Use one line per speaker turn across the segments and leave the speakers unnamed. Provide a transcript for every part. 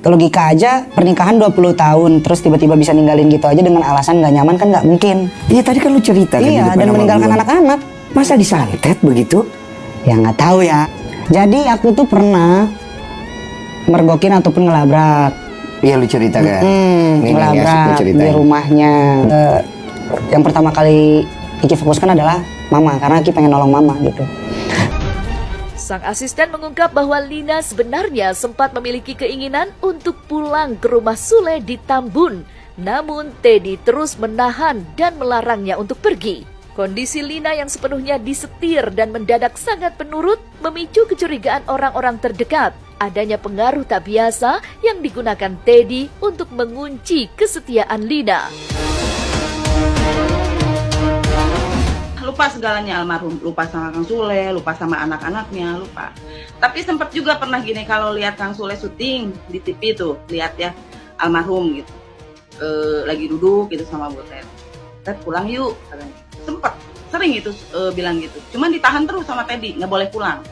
Logika aja pernikahan 20 tahun terus tiba-tiba bisa ninggalin gitu aja dengan alasan nggak nyaman kan nggak mungkin.
Iya tadi kan lu cerita kan.
Iya, dan meninggalkan anak-anak.
Masa disantet begitu?
Ya nggak tahu ya. Jadi aku tuh pernah mergokin ataupun ngelabrak.
Iya lu cerita kan.
Ngelabrak di rumahnya. Yang pertama kali Iki fokuskan adalah mama karena Iki pengen nolong mama gitu.
Sang asisten mengungkap bahwa Lina sebenarnya sempat memiliki keinginan untuk pulang ke rumah Sule di Tambun. Namun Teddy terus menahan dan melarangnya untuk pergi. Kondisi Lina yang sepenuhnya disetir dan mendadak sangat penurut memicu kecurigaan orang-orang terdekat. Adanya pengaruh tak biasa yang digunakan Teddy untuk mengunci kesetiaan Lina.
Lupa segalanya almarhum, lupa sama Kang Sule, lupa sama anak-anaknya, lupa. Tapi sempat juga pernah gini kalau lihat Kang Sule syuting di TV tuh, lihat ya almarhum gitu, lagi duduk gitu sama Bu Ted pulang yuk katanya. Sempet sering itu bilang gitu. Cuman ditahan terus sama Teddy, nggak boleh pulang.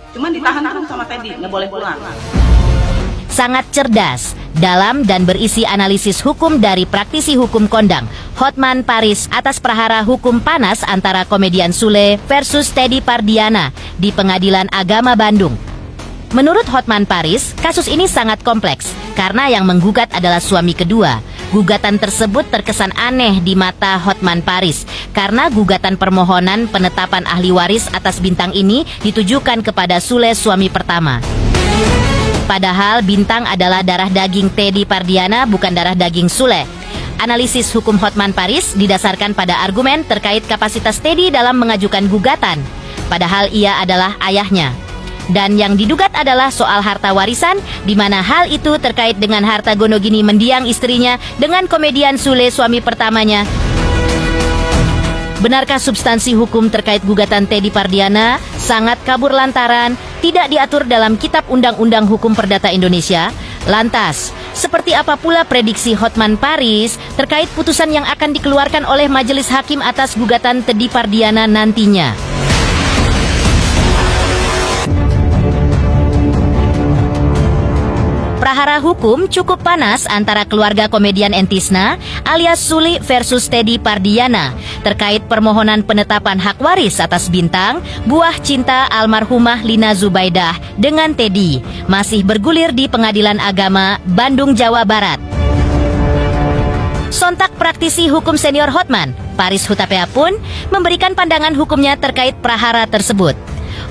Sangat cerdas, dalam dan berisi analisis hukum dari praktisi hukum kondang Hotman Paris atas prahara hukum panas antara komedian Sule versus Teddy Pardiana di Pengadilan Agama Bandung. Menurut Hotman Paris, kasus ini sangat kompleks karena yang menggugat adalah suami kedua. Gugatan tersebut terkesan aneh di mata Hotman Paris karena gugatan permohonan penetapan ahli waris atas Bintang ini ditujukan kepada Sule suami pertama. Padahal Bintang adalah darah daging Teddy Pardiana, bukan darah daging Sule. Analisis hukum Hotman Paris didasarkan pada argumen terkait kapasitas Teddy dalam mengajukan gugatan. Padahal ia adalah ayahnya. Dan yang digugat adalah soal harta warisan, di mana hal itu terkait dengan harta gonogini mendiang istrinya dengan komedian Sule suami pertamanya. Benarkah substansi hukum terkait gugatan Teddy Pardiana sangat kabur lantaran tidak diatur dalam Kitab Undang-Undang Hukum Perdata Indonesia? Lantas, seperti apa pula prediksi Hotman Paris terkait putusan yang akan dikeluarkan oleh Majelis Hakim atas gugatan Teddy Pardiana nantinya? Prahara hukum cukup panas antara keluarga komedian Entisna alias Suli versus Teddy Pardiana terkait permohonan penetapan hak waris atas Bintang, buah cinta almarhumah Lina Zubaidah dengan Teddy, masih bergulir di Pengadilan Agama Bandung, Jawa Barat. Sontak praktisi hukum senior Hotman, Paris Hutapea pun memberikan pandangan hukumnya terkait prahara tersebut.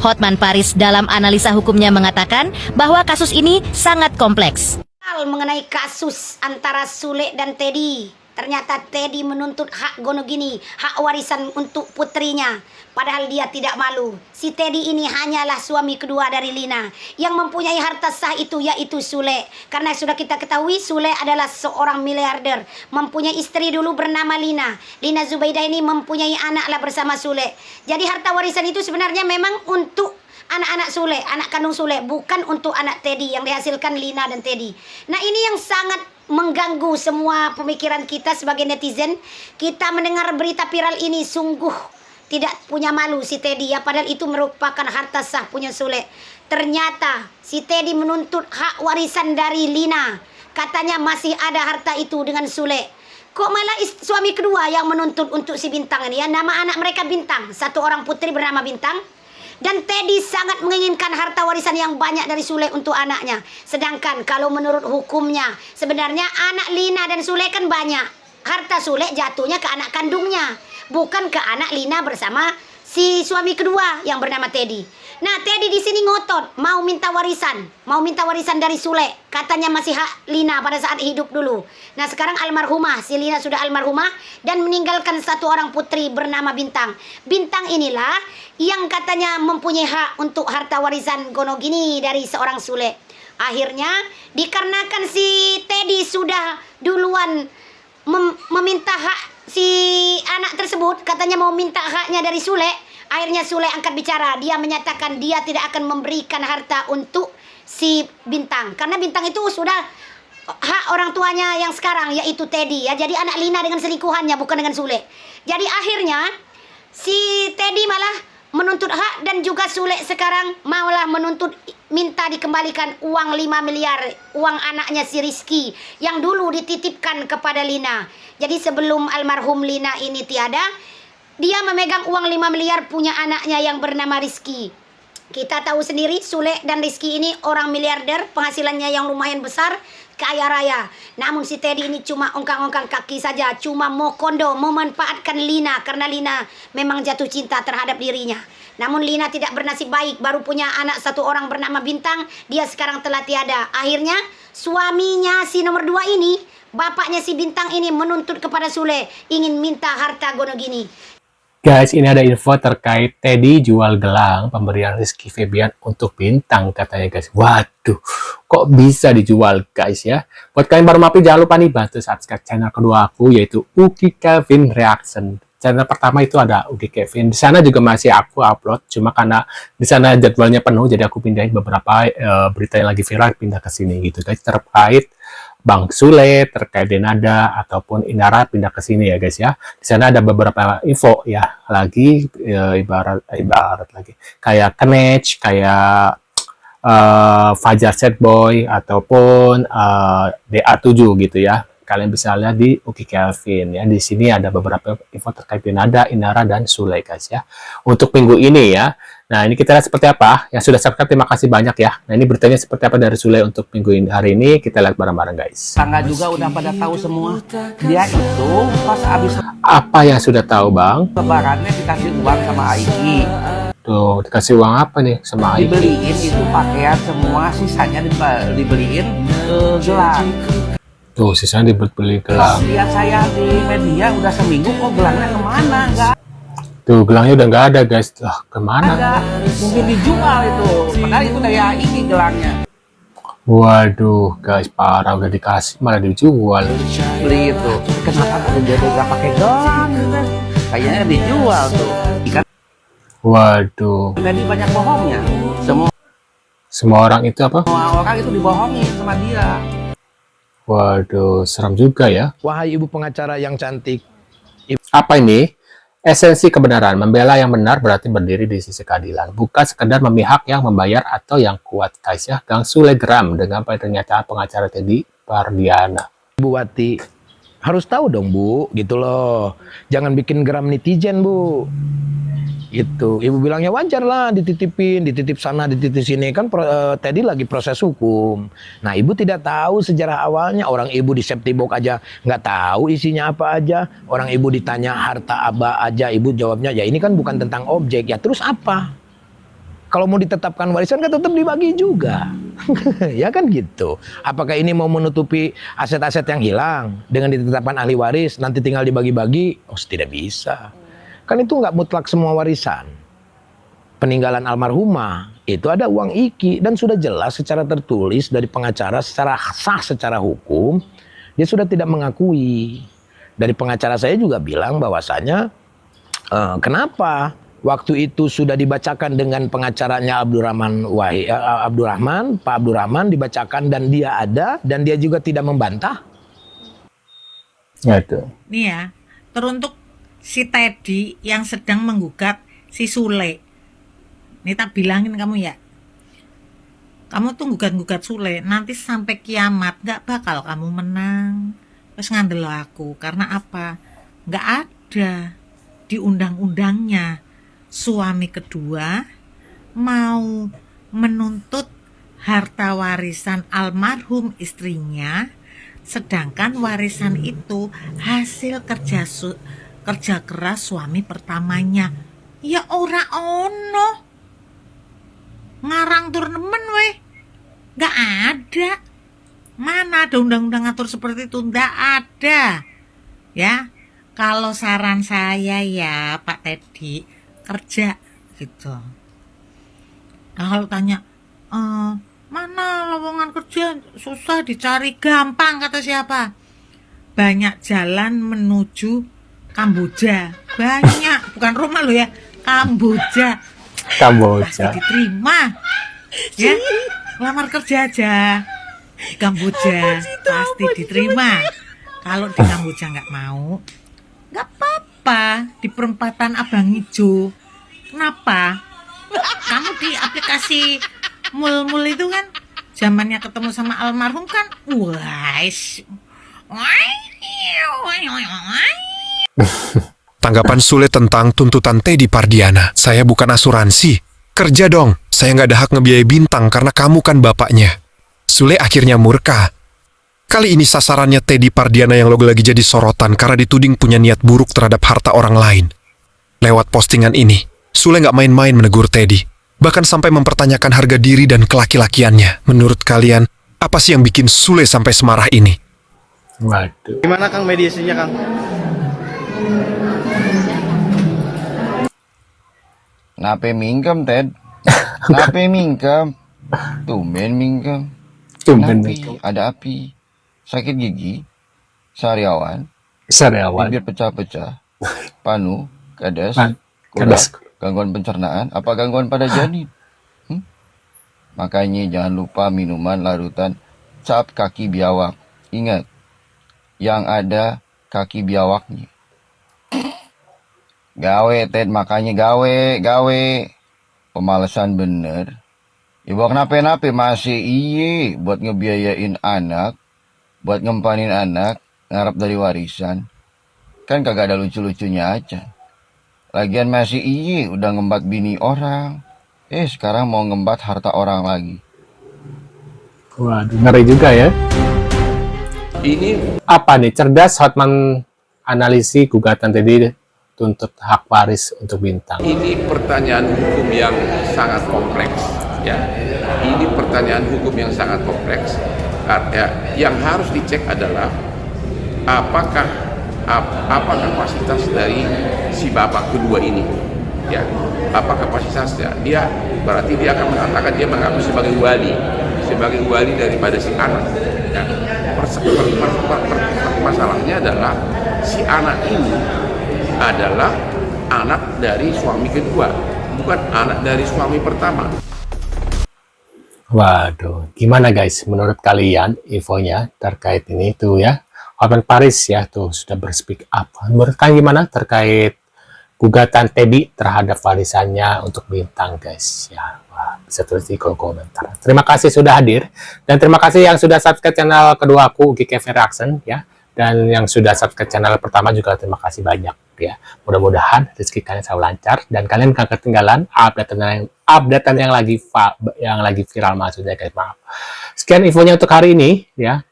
Hotman Paris dalam analisa hukumnya mengatakan bahwa kasus ini sangat kompleks.
Mengenai kasus antara Sule dan Teddy, ternyata Teddy menuntut hak gonogini, hak warisan untuk putrinya. Padahal dia tidak malu. Si Teddy ini hanyalah suami kedua dari Lina. Yang mempunyai harta sah itu yaitu Sule. Karena sudah kita ketahui Sule adalah seorang miliarder. Mempunyai istri dulu bernama Lina. Lina Zubaidah ini mempunyai anaklah bersama Sule. Jadi harta warisan itu sebenarnya memang untuk anak-anak Sule, anak kandung Sule, bukan untuk anak Teddy yang dihasilkan Lina dan Teddy. Nah ini yang sangat mengganggu semua pemikiran kita sebagai netizen. Kita mendengar berita viral ini sungguh tidak punya malu si Teddy ya, padahal itu merupakan harta sah punya Sule. Ternyata si Teddy menuntut hak warisan dari Lina. Katanya masih ada harta itu dengan Sule. Kok malah suami kedua yang menuntut untuk si Bintang ini ya? Nama anak mereka Bintang, satu orang putri bernama Bintang. Dan Teddy sangat menginginkan harta warisan yang banyak dari Sule untuk anaknya. Sedangkan kalau menurut hukumnya, sebenarnya anak Lina dan Sule kan banyak. Harta Sule jatuhnya ke anak kandungnya, bukan ke anak Lina bersama si suami kedua yang bernama Teddy. Nah, Teddy di sini ngotot mau minta warisan dari Sule. Katanya masih hak Lina pada saat hidup dulu. Nah, sekarang almarhumah, si Lina sudah almarhumah dan meninggalkan satu orang putri bernama Bintang. Bintang inilah yang katanya mempunyai hak untuk harta warisan gonogini dari seorang Sule. Akhirnya, dikarenakan si Teddy sudah duluan meminta hak si anak tersebut, katanya mau minta haknya dari Sule. Akhirnya Sule angkat bicara. Dia menyatakan dia tidak akan memberikan harta untuk si Bintang, karena Bintang itu sudah hak orang tuanya yang sekarang, yaitu Teddy ya. Jadi anak Lina dengan selingkuhannya, bukan dengan Sule. Jadi akhirnya si Teddy malah menuntut hak, dan juga Sule sekarang maulah menuntut minta dikembalikan uang 5 miliar, uang anaknya si Rizky yang dulu dititipkan kepada Lina. Jadi sebelum almarhum Lina ini tiada, dia memegang uang 5 miliar punya anaknya yang bernama Rizky. Kita tahu sendiri Sule dan Rizky ini orang miliarder, penghasilannya yang lumayan besar, kaya raya. Namun si Teddy ini cuma ongkang-ongkang kaki saja, cuma mau kondo, memanfaatkan Lina karena Lina memang jatuh cinta terhadap dirinya. Namun Lina tidak bernasib baik, baru punya anak satu orang bernama Bintang, dia sekarang telah tiada. Akhirnya suaminya si nomor 2 ini, bapaknya si Bintang ini menuntut kepada Sule, ingin minta harta Gonogini.
Guys, ini ada info terkait Teddy jual gelang pemberian Rizky Febian untuk Bintang katanya guys. Waduh, kok bisa dijual guys ya? Buat kalian baru mampir jangan lupa nih bantu subscribe channel kedua aku yaitu Uki Kevin Reaction. Channel pertama itu ada Uki Kevin. Di sana juga masih aku upload, cuma karena di sana jadwalnya penuh jadi aku pindahin beberapa berita yang lagi viral pindah ke sini gitu guys, terkait Bang Sule, terkait Denada ataupun Inara pindah ke sini ya guys ya. Di sana ada beberapa info ya lagi ibarat lagi kayak Knech, kayak Fajar Sad Boy ataupun DA7 gitu ya. Kalian bisa lihat di Uki Kevin ya. Di sini ada beberapa info terkait Denada, Inara dan Sule guys ya. Untuk minggu ini ya. Nah, ini kita lihat seperti apa. Yang sudah subscribe terima kasih banyak ya. Nah, ini beritanya seperti apa dari Sule untuk minggu ini. Hari ini kita lihat bareng-bareng guys.
Tangga juga udah pada tahu semua. Dia itu pas habis
Apa yang sudah tahu, Bang?
lebarannya dikasih uang sama Aiki.
Tuh, dikasih uang apa nih sama Aiki?
Dibeliin itu pakaian semua, sisanya dibeliin gelang.
Tuh, sisanya dibeli gelang.
Lihat saya di media udah seminggu kok gelangnya kemana? Nggak
Tuh, gelangnya udah nggak ada guys. Kemana?
ada. Mungkin dijual itu. Padahal itu dari Aiki gelangnya.
Waduh, guys, parah udah dikasih malah dijual.
Beli itu. Kenapa dia nggak pakai gelang? Kayaknya dijual tuh. Ikan
Waduh,
tadi banyak bohongnya.
semua orang itu apa?
Semua orang itu dibohongin sama dia.
Waduh, seram juga ya.
Wahai ibu pengacara yang cantik,
Apa ini? Esensi kebenaran. Membela yang benar berarti berdiri di sisi keadilan. Bukan sekedar memihak yang membayar atau yang kuat. Guys ya, Gang Sule geram dengan pernyataan pengacara Teddy Pardiana.
Ibu Wati, harus tahu dong Bu, gitu loh. Jangan bikin geram netizen Bu. Itu, ibu bilangnya wajar lah dititip sana, dititip sini. Kan Teddy lagi proses hukum. Nah ibu tidak tahu sejarah awalnya. Orang ibu di safety box aja nggak tahu isinya apa aja. Orang ibu ditanya harta apa aja, ibu jawabnya ya ini kan bukan tentang objek. Ya terus apa? Kalau mau ditetapkan warisan kan tetap dibagi juga. Ya kan gitu. Apakah ini mau menutupi aset-aset yang hilang dengan ditetapkan ahli waris, nanti tinggal dibagi-bagi? Oh tidak bisa. Kan itu nggak mutlak semua warisan. Peninggalan almarhumah itu ada uang IKI dan sudah jelas secara tertulis dari pengacara secara sah secara hukum dia sudah tidak mengakui. Dari pengacara saya juga bilang bahwasanya kenapa waktu itu sudah dibacakan dengan pengacaranya Pak Abdurrahman dibacakan dan dia ada dan dia juga tidak membantah.
Ya itu.
Nih ya, teruntuk si Teddy yang sedang menggugat si Sule. Nih tak bilangin kamu ya, kamu tuh gugat-gugat Sule, nanti sampai kiamat gak bakal kamu menang. Terus ngandel aku, karena apa? Gak ada di undang-undangnya suami kedua mau menuntut harta warisan almarhum istrinya, sedangkan warisan itu hasil kerja keras suami pertamanya. Ya ora ono ngarang tur nemen weh, nggak ada. Mana ada undang-undang atur seperti itu? Nggak ada. Ya, kalau saran saya ya Pak Teddy kerja gitu. Nah, kalau tanya mana lowongan kerja susah dicari, gampang kata siapa? Banyak jalan menuju Kamboja, banyak, bukan rumah lo ya, Kamboja. Pasti diterima, ya, lamar kerja aja di Kamboja, pasti diterima. Kalau di Kamboja nggak mau, nggak apa-apa, di perempatan Abang Ijo, Kenapa? Kamu di aplikasi Mul itu kan zamannya ketemu sama almarhum kan? Wais.
Tanggapan Sule tentang tuntutan Teddy Pardiana. Saya bukan asuransi. Kerja dong. Saya nggak ada hak ngebiayai Bintang karena kamu kan bapaknya. Sule akhirnya murka. Kali ini sasarannya Teddy Pardiana yang lagi jadi sorotan karena dituding punya niat buruk terhadap harta orang lain. Lewat postingan ini, Sule nggak main-main menegur Teddy. Bahkan sampai mempertanyakan harga diri dan kelaki-lakiannya. Menurut kalian, apa sih yang bikin Sule sampai semarah ini?
Waduh.
Gimana Kang mediasinya Kang?
Nape mingkem, Ted? Nape mingkem? Tumben mingkem.
Tumben
Napi, ada api. Sakit gigi. Sariawan.
Sariawan.
Bibir pecah-pecah. Panu. Kades.
Kades.
Gangguan pencernaan. Apa gangguan pada janin? Makanya jangan lupa minuman larutan cap kaki biawak. Ingat, yang ada kaki biawaknya. Gawe, Ted, makanya gawe. Pemalasan bener. Ya buat nape-nape masih iye buat ngebiayain anak, buat ngempanin anak, ngarap dari warisan. Kan kagak ada lucu-lucunya aja. Lagian masih iye udah ngembat bini orang. Sekarang mau ngembat harta orang lagi.
Waduh, ngeri juga ya. Ini apa nih? Cerdas Hotman analisi gugatan tadi tuntut hak waris untuk Bintang.
Ini pertanyaan hukum yang sangat kompleks, ya. Ini pertanyaan hukum yang sangat kompleks. Yang harus dicek adalah apakah apa kapasitas dari si bapak kedua ini, ya. Apa kapasitasnya? Dia berarti dia akan mengatakan dia mengaku sebagai wali daripada si anak. Ya. Masalahnya adalah si anak ini adalah anak dari suami kedua, bukan anak dari suami pertama.
Waduh, gimana guys menurut kalian infonya terkait ini tuh ya? Hotman Paris ya tuh sudah berspeak up. Menurut kalian gimana terkait gugatan Teddy terhadap warisannya untuk Bintang guys? Ya, wah, bisa tulis di kolom komentar. Terima kasih sudah hadir dan terima kasih yang sudah subscribe channel kedua aku GKV Reaction ya. Dan yang sudah subscribe channel pertama juga terima kasih banyak ya. Mudah-mudahan rezeki kalian selalu lancar dan kalian gak ketinggalan updatean yang lagi viral maksudnya guys. Maaf. Sekian infonya untuk hari ini ya.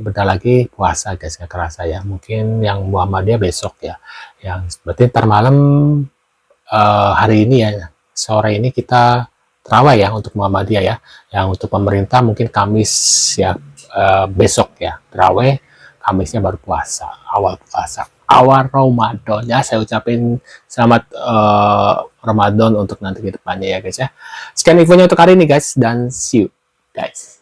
Bentar lagi puasa guys, gak kerasa ya. Mungkin yang Muhammadiyah besok ya. Yang berarti ntar malam hari ini ya, sore ini kita terawih ya untuk Muhammadiyah ya. Yang untuk pemerintah mungkin Kamis ya, besok ya terawih. Kamisnya baru puasa, awal Ramadan ya. Saya ucapin selamat Ramadan untuk nanti ke depannya ya guys ya. Sekian infonya untuk hari ini guys dan see you guys.